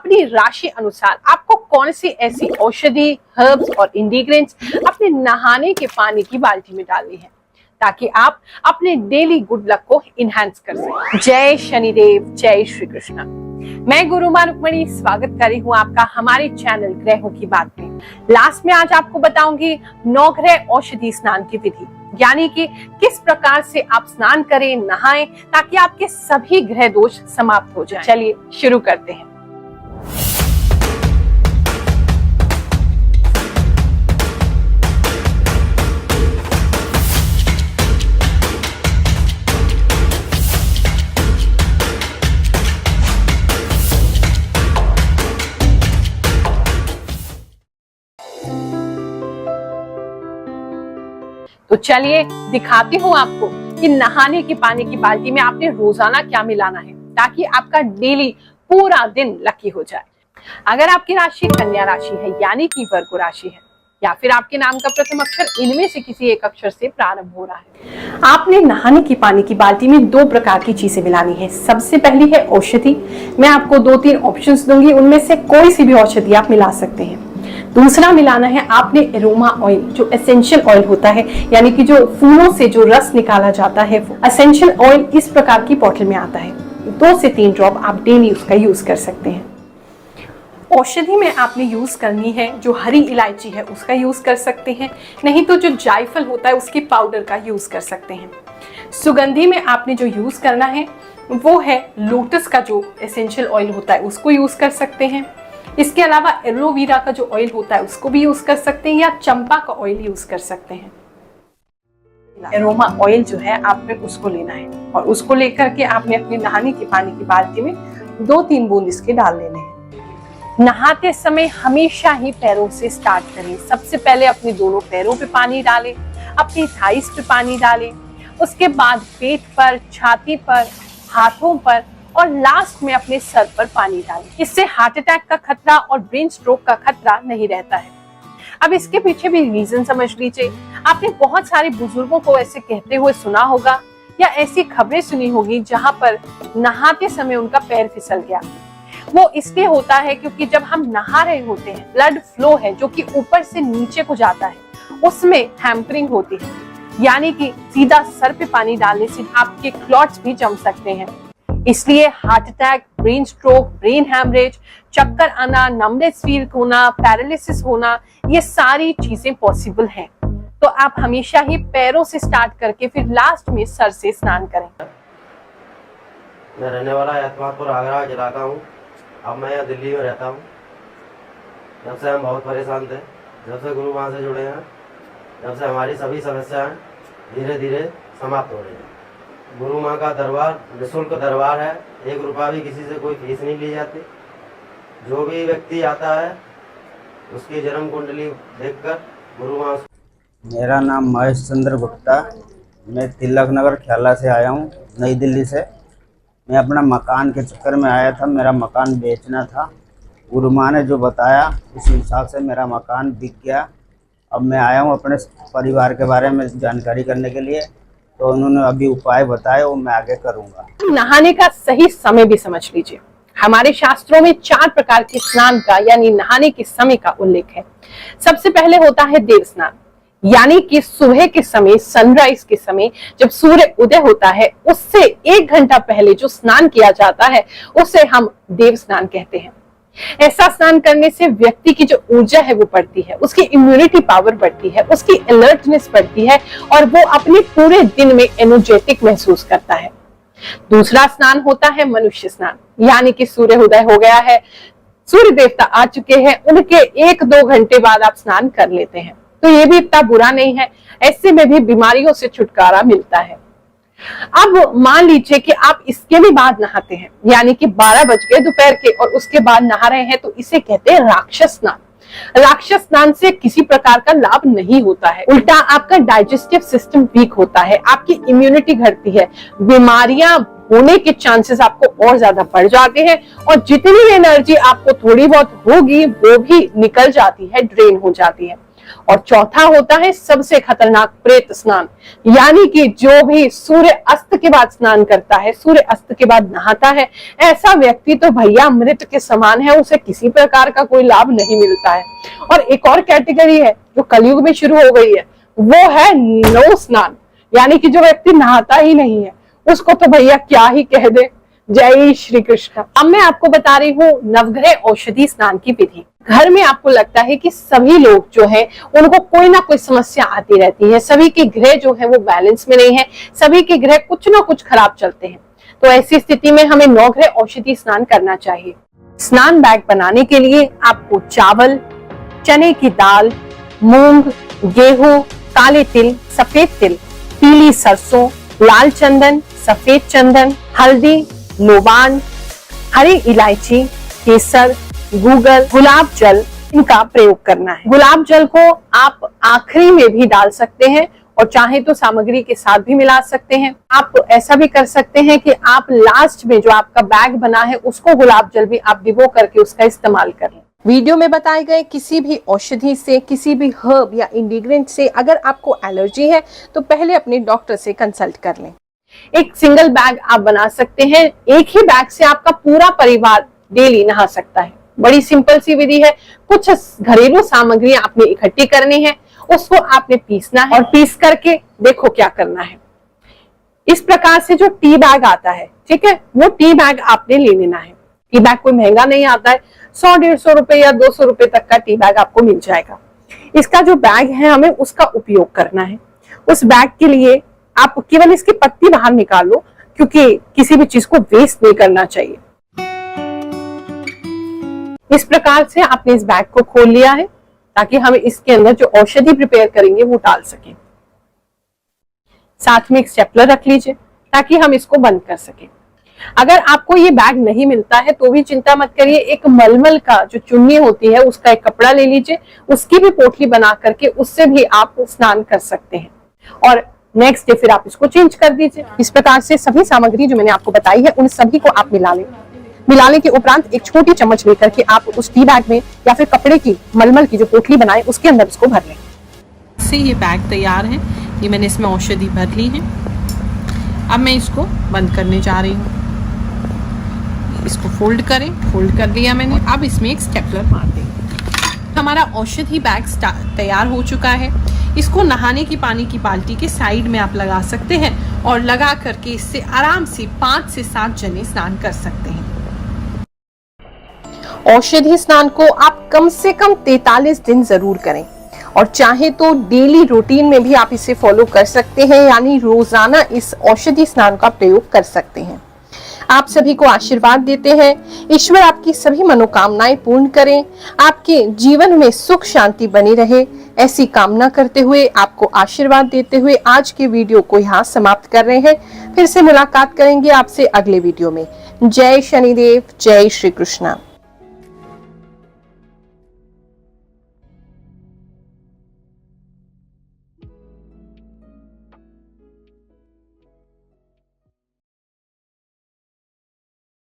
अपनी राशि अनुसार आपको कौन सी ऐसी औषधि, हर्ब्स और इंग्रेडिएंट्स अपने नहाने के पानी की बाल्टी में डालनी है ताकि आप अपने डेली गुड लक को इनहैंस कर सकें। जय शनिदेव, जय श्री कृष्ण। मैं गुरुमा रुक्मणी स्वागत कर रही हूँ आपका हमारे चैनल ग्रहों की बात में। लास्ट में आज आपको बताऊंगी 9 ग्रह औषधि स्नान की विधि, यानी कि किस प्रकार से आप स्नान करें, नहाएं ताकि आपके सभी ग्रह दोष समाप्त हो जाएं। चलिए शुरू करते हैं। तो चलिए दिखाती हूँ आपको कि नहाने के पानी की बाल्टी में आपने रोजाना क्या मिलाना है ताकि आपका डेली पूरा दिन लकी हो जाए। अगर आपकी राशि कन्या राशि है यानी कि वर्गो राशि है या फिर आपके नाम का प्रथम अक्षर इनमें से किसी एक अक्षर से प्रारंभ हो रहा है, आपने नहाने के पानी की बाल्टी में 2 प्रकार की चीजें मिलानी है। सबसे पहली है औषधि। मैं आपको 2-3 ऑप्शंस दूंगी, उनमें से कोई सी भी औषधि आप मिला सकते हैं। दूसरा मिलाना है आपने एरोमा ऑयल, जो एसेंशियल ऑयल होता है, यानी कि जो फूलों से जो रस निकाला जाता है। एसेंशियल ऑयल इस प्रकार की बॉटल में आता है। 2 से 3 ड्रॉप आप डेली उसका यूज कर सकते हैं। औषधि में आपने यूज करनी है जो हरी इलायची है उसका यूज कर सकते हैं, नहीं तो जो जायफल होता है उसके पाउडर का यूज कर सकते हैं। सुगंधी में आपने जो यूज करना है वो है लोटस का जो एसेंशियल ऑयल होता है उसको यूज कर सकते हैं। इसके अलावा एलोवेरा का जो ऑयल होता है उसको भी यूज कर सकते हैं या चंपा का ऑयल यूज कर सकते हैं। एरोमा ऑयल जो है आपने उसको लेना है और उसको लेकर के आपने अपने नहाने के पानी की बाल्टी में 2-3 बूंद इसके डाल लेने हैं। नहाते समय हमेशा ही पैरों से स्टार्ट करें। सबसे पहले अपने दोनों पैरों पे पानी डालें, अपनी थाइस पे पानी डालें, उसके बाद पेट पर, छाती पर, हाथों पर और लास्ट में अपने सर पर पानी डालें। इससे हार्ट अटैक का खतरा और ब्रेन स्ट्रोक का खतरा नहीं रहता है। अब इसके पीछे भी रीजन समझ लीजिए। आपने बहुत सारे बुजुर्गों को ऐसे कहते हुए सुना होगा या ऐसी खबरें सुनी होगी जहां पर नहाते समय उनका पैर फिसल गया। वो इसलिए होता है क्योंकि जब हम नहा रहे होते हैं, ब्लड फ्लो है जो कि ऊपर से नीचे को जाता है, उसमें हैम्परिंग होती है, यानी कि सीधा सर पे पानी डालने से आपके क्लॉट्स भी जम सकते हैं। इसलिए heart attack, brain stroke, brain haemorrhage, चक्कर आना, नमनेस फील होना, पैरालिसिस होना, ये सारी चीजें पॉसिबल हैं। तो आप हमेशा ही पैरों से स्टार्ट करके फिर लास्ट में सर से स्नान करें। मैं रहने वाला यशवंतपुर आगरा जिला का हूँ। अब मैं यहाँ दिल्ली में रहता हूँ। जब से हम बहुत परेशान थे, जब से गुरु माँ से जुड़े हैं, जब से हमारी सभी समस्याएं धीरे धीरे समाप्त हो रही हैं। गुरु माँ का दरबार निःशुल्क दरबार है। 1 रुपया भी किसी से कोई फीस नहीं ली जाती। जो भी व्यक्ति आता है उसकी जन्म कुंडली देखकर गुरु माँ। मेरा नाम महेश चंद्र गुप्ता, मैं तिलक नगर ख्याला से आया हूँ, नई दिल्ली से। मैं अपना मकान के चक्कर में आया था, मेरा मकान बेचना था। गुरु माँ ने जो बताया उस हिसाब से मेरा मकान बिक गया। अब मैं आया हूँ अपने परिवार के बारे में जानकारी करने के लिए, तो उन्होंने अभी उपाय बताए वो मैं आगे करूँगा। नहाने का सही समय भी समझ लीजिए। हमारे शास्त्रों में 4 प्रकार के स्नान का यानी नहाने के समय का उल्लेख है। सबसे पहले होता है देव स्नान, यानी कि सुबह के समय, सनराइज के समय जब सूर्य उदय होता है उससे 1 घंटा पहले जो स्नान किया जाता है उसे हम देव स्नान कहते हैं। ऐसा स्नान करने से व्यक्ति की जो ऊर्जा है वो बढ़ती है, उसकी इम्यूनिटी पावर बढ़ती है, उसकी अलर्टनेस बढ़ती है और वो अपने पूरे दिन में एनर्जेटिक महसूस करता है। दूसरा स्नान होता है मनुष्य स्नान, यानी कि सूर्य उदय हो गया है, सूर्य देवता आ चुके हैं, उनके 1-2 घंटे बाद आप स्नान कर लेते हैं तो ये भी इतना बुरा नहीं है। ऐसे में भी बीमारियों से छुटकारा मिलता है। अब मान लीजिए कि आप इसके भी बाद नहाते हैं, यानी कि 12 बज गए दोपहर के और उसके बाद नहा रहे हैं, तो इसे कहते हैं राक्षस स्नान। राक्षस स्नान से किसी प्रकार का लाभ नहीं होता है, उल्टा आपका डाइजेस्टिव सिस्टम वीक होता है, आपकी इम्यूनिटी घटती है, बीमारियां होने के चांसेस आपको और ज्यादा बढ़ जाते हैं और जितनी एनर्जी आपको थोड़ी बहुत होगी वो भी निकल जाती है, ड्रेन हो जाती है। और चौथा होता है सबसे खतरनाक प्रेत स्नान, यानी कि जो भी सूर्य अस्त के बाद स्नान करता है, सूर्य अस्त के बाद नहाता है, ऐसा व्यक्ति तो भैया मृत के समान है, उसे किसी प्रकार का कोई लाभ नहीं मिलता है। और एक और कैटेगरी है जो कलयुग में शुरू हो गई है, वो है नौ स्नान, यानी कि जो व्यक्ति नहाता ही नहीं है उसको तो भैया क्या ही कह दे। जय श्री कृष्ण। अब मैं आपको बता रही हूँ नवग्रह औषधि स्नान की विधि। घर में आपको लगता है कि सभी लोग जो है उनको कोई ना कोई समस्या आती रहती है, सभी के ग्रह जो है वो बैलेंस में नहीं है, सभी के ग्रह कुछ ना कुछ खराब चलते हैं। तो ऐसी स्थिति में हमें नवग्रह औषधि स्नान करना चाहिए। स्नान बैग बनाने के लिए आपको चावल, चने की दाल, मूंग, गेहूं, काले तिल, सफेद तिल, पीली सरसों, लाल चंदन, सफेद चंदन, हल्दी, लोबान, हरी इलायची, केसर, गूगल, गुलाब जल, इनका प्रयोग करना है। गुलाब जल को आप आखिरी में भी डाल सकते हैं और चाहे तो सामग्री के साथ भी मिला सकते हैं। आप ऐसा भी कर सकते हैं कि आप लास्ट में जो आपका बैग बना है उसको गुलाब जल भी आप भिगो करके उसका इस्तेमाल कर लें। वीडियो में बताए गए किसी भी औषधि से, किसी भी हर्ब या इंग्रेडिएंट से अगर आपको एलर्जी है तो पहले अपने डॉक्टर से कंसल्ट कर लें। एक सिंगल बैग आप बना सकते हैं, एक ही बैग से आपका पूरा परिवार डेली नहा सकता है। बड़ी सिंपल सी विधि है। कुछ घरेलू सामग्री आपने इकट्ठी करनी है, उसको आपने पीसना है और पीस करके देखो क्या करना है। इस प्रकार से जो टी बैग आता है, ठीक है, वो टी बैग आपने ले लेना है। टी बैग कोई महंगा नहीं आता है, 100-150 रुपए या 200 रुपए तक का टी बैग आपको मिल जाएगा। इसका जो बैग है हमें उसका उपयोग करना है। उस बैग के लिए आप केवल इसकी पत्ती बाहर निकाल लो, क्योंकि किसी भी चीज को वेस्ट नहीं करना चाहिए। इस प्रकार से आपने इस बैग को खोल लिया है ताकि हम इसके अंदर जो औषधि प्रिपेयर करेंगे वो डाल सकें। साथ में एक स्टेपलर रख लीजिए ताकि हम इसको बंद कर सकें। अगर आपको ये बैग नहीं मिलता है तो भी चिंता मत करिए, एक मलमल का जो चुन्नी होती है उसका एक कपड़ा ले लीजिए, उसकी भी पोटली बना करके उससे भी आप स्नान कर सकते हैं और नेक्स्ट डे फिर आप इसको चेंज कर दीजिए। इस प्रकार से सभी सामग्री जो मैंने आपको बताई है उन सभी को आप मिला लें। मिलाने के उपरांत एक छोटी चम्मच लेकर के आप उस टी बैग में या फिर कपड़े की मलमल की जो पोटली बनाए उसके अंदर इसको भर लें। से ये बैग तैयार है, ये मैंने इसमें औषधि भर ली है। अब मैं इसको बंद करने जा रही हूँ। इसको फोल्ड करें, फोल्ड कर दिया मैंने। अब इसमें एक स्टेपलर मार दें। हमारा औषधि बैग तैयार हो चुका है। इसको नहाने की पानी की बाल्टी के साइड में आप लगा सकते हैं और लगा करके इससे आराम से 5 से 7 जने स्नान कर सकते हैं। औषधि स्नान को आप कम से कम 43 दिन जरूर करें और चाहे तो डेली रूटीन में भी आप इसे फॉलो कर सकते हैं, यानी रोजाना इस औषधि स्नान का प्रयोग कर सकते हैं। आप सभी को आशीर्वाद देते हैं, ईश्वर आपकी सभी मनोकामनाएं पूर्ण करें, आपके जीवन में सुख शांति बनी रहे, ऐसी कामना करते हुए आपको आशीर्वाद देते हुए आज के वीडियो को यहाँ समाप्त कर रहे हैं। फिर से मुलाकात करेंगे आपसे अगले वीडियो में। जय शनिदेव, जय श्री कृष्णा।